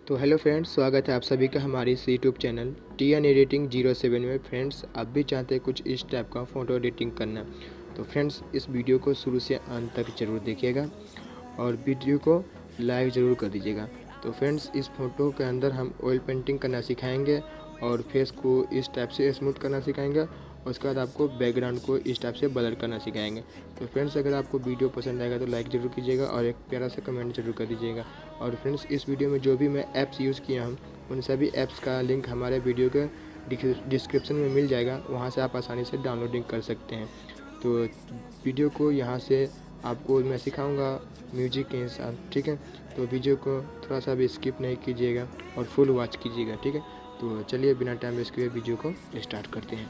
तो hello friends, स्वागत है आप सभी का हमारे इस यूट्यूब चैनल tnediting 07 में। फ्रेंड्स, आप भी चाहते हैं कुछ इस टाइप का फ़ोटो एडिटिंग करना, तो फ्रेंड्स इस वीडियो को शुरू से अंत तक ज़रूर देखिएगा और वीडियो को लाइक ज़रूर कर दीजिएगा। तो फ्रेंड्स, इस फ़ोटो के अंदर हम ऑयल पेंटिंग करना सिखाएंगे और फेस को इस टाइप से स्मूथ करना सिखाएंगे। उसके बाद आपको बैकग्राउंड को इस टाइप से ब्लर करना सिखाएंगे। तो फ्रेंड्स, अगर आपको वीडियो पसंद आएगा तो लाइक ज़रूर कीजिएगा और एक प्यारा सा कमेंट जरूर कर दीजिएगा। और फ्रेंड्स, इस वीडियो में जो भी मैं ऐप्स यूज़ किया हूँ उन सभी ऐप्स का लिंक हमारे वीडियो के डिस्क्रिप्शन में मिल जाएगा, वहाँ से आप आसानी से डाउनलोडिंग कर सकते हैं। तो वीडियो को यहाँ से आपको मैं सिखाऊंगा म्यूजिक के साथ, ठीक है। तो वीडियो को थोड़ा सा भी स्किप नहीं कीजिएगा और फुल वॉच कीजिएगा, ठीक है। तो चलिए बिना टाइम वेस्ट किए वीडियो को स्टार्ट करते हैं।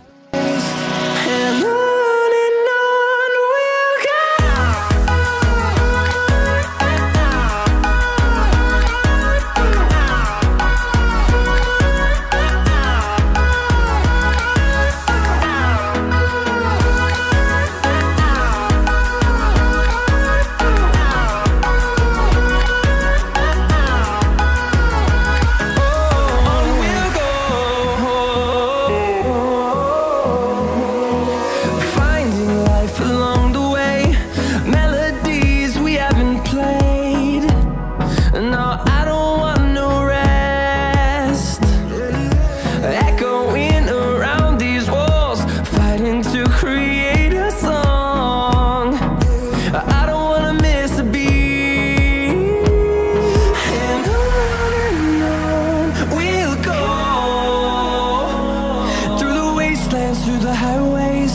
Through the highways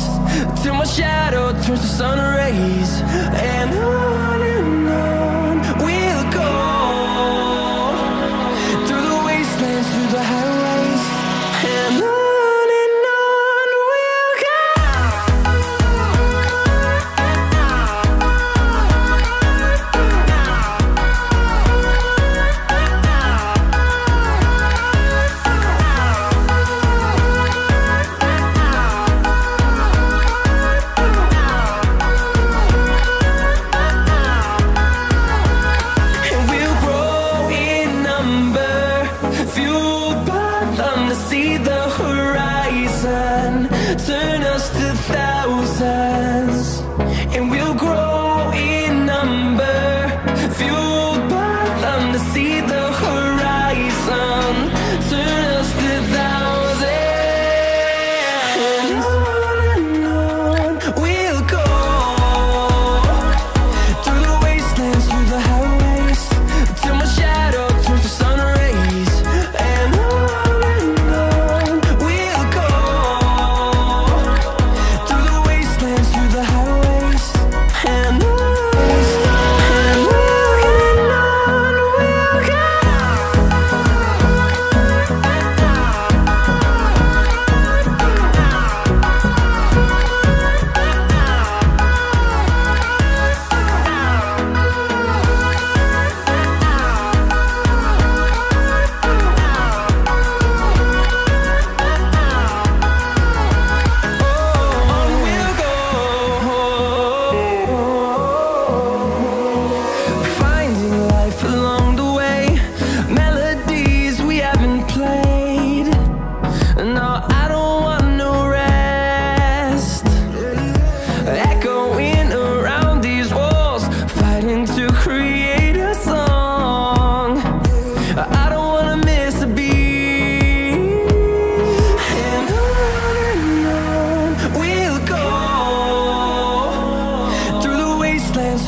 till my shadow turns to sun rays, and on we'll go through the wastelands, through the highways, and on we'll go. See the horizon turn us to thousands, and we'll grow in number, fueled by them. To see the horizon turn us to thousands, and on we'll go through the wastelands, through the highways, till my shadow turns to sun rays, and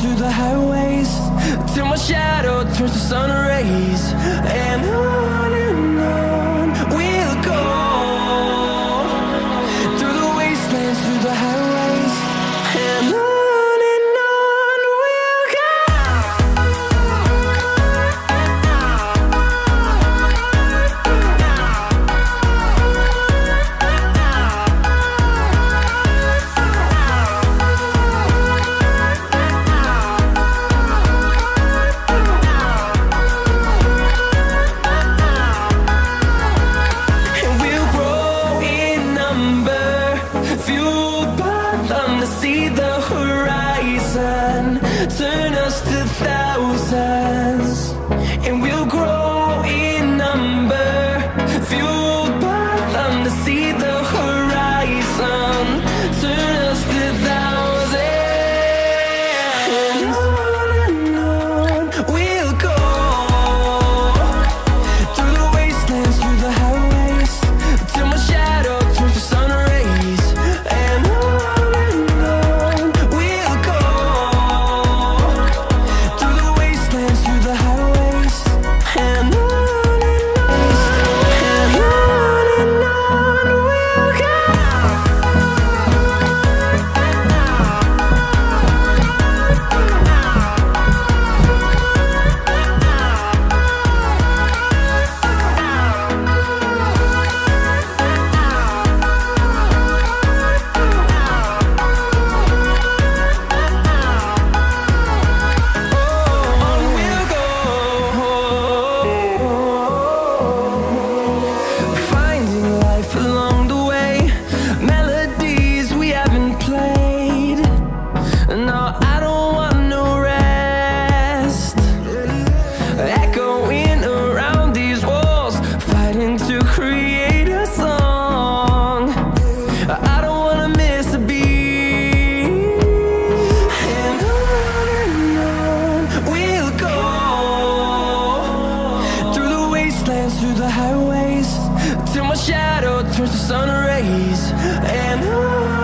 through the highways till my shadow turns to sun rays, and on we'll go through the wastelands, through the highways, and on we'll go. dance through the highways till my shadow turns to sun rays. And on